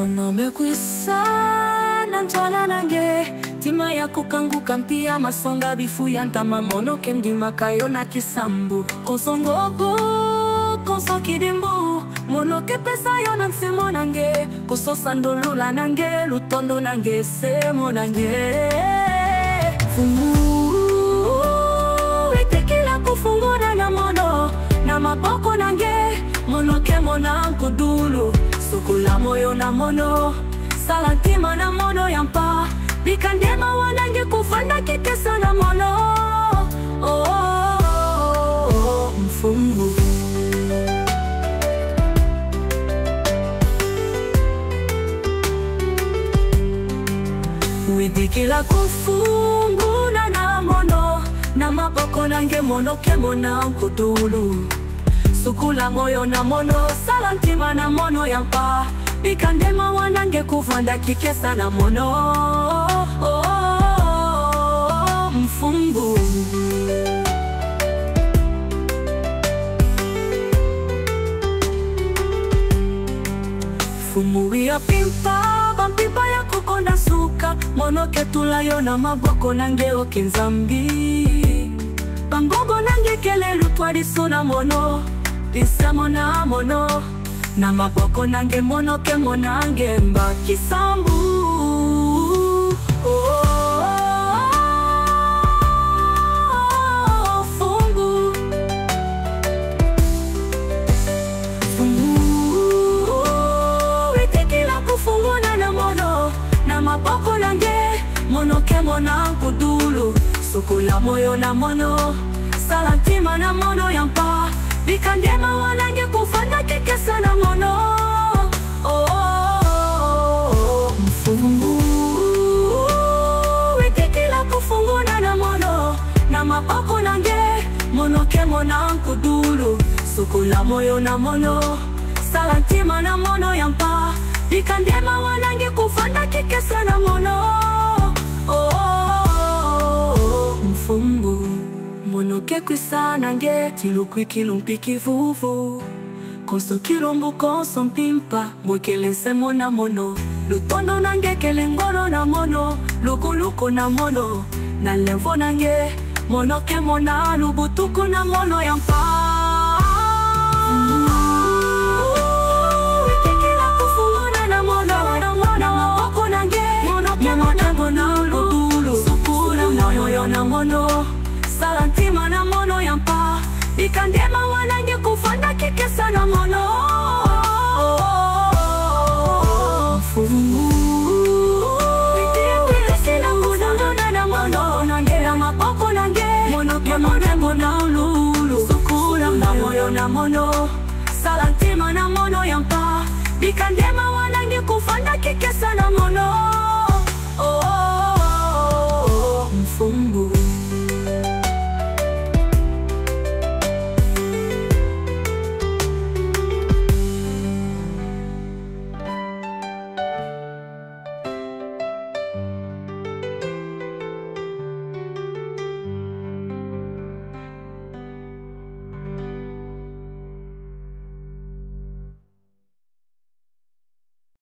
Mono mekwisa na ntwala nange tima ya kukanguka mpia masonga bifu ya ntama mono kendi makayo na kisambu kosongogo koso kidimbu mono kepesa yo na nsemo nange koso sandolula nange lutondo nange semo nange fumu etekila kufungura na mono na mapoko nange mono kemo na nkudulu sukula moyo na mono salantima na mono yampa bikandema wanange kufanda kikesa na mono mfungu widikila kufunguna na mono na mapoko nange mono kemo na nkudulu sukula moyo na mono salantima na mono yampa bikandema wanange kufanda kikesa na mono mfungu fumuri ya pimpa bampipa ya kukonda suka mono ketula yo na maboko nange okenzambi bambogo nange kelelu twadiso na mono disamo na mono na maboko nange mono kemo nange mba kisambu fungu itekila kufunguna na mono na maboko nange mono kemo na nkudulu sukula moyo na mono salantima na mono yampa bikandema wanange kufanda kikesa na mono mfungu itekila kufunguna na mono na mapoko nange mono kemo na nkudulu sukula moyo na mono salantima na mono yampa bikandema wanange kufanda kikesa na mono mfungu mono kekwisa nange tilukwi kilumpiki vuvu konso kilumbu konso mpimpa mwekele nsemo na mono lutondo nange kele ngoro na mono lukuluku na mono na levo nange mono kemo na lubutuku na mono yampa itekila kufunguna na mono na maboko nange mono kemo na lubulu sukula moyo na mono salantima na mono yampa bikandema wanange kufanda kikesa na mono mfungu itekila kufunguna na mono nange na mapoko nange mono kemo na lulu sukula moyo na mono salantima na mono yampa bikandema wanange kufanda kikesa na mono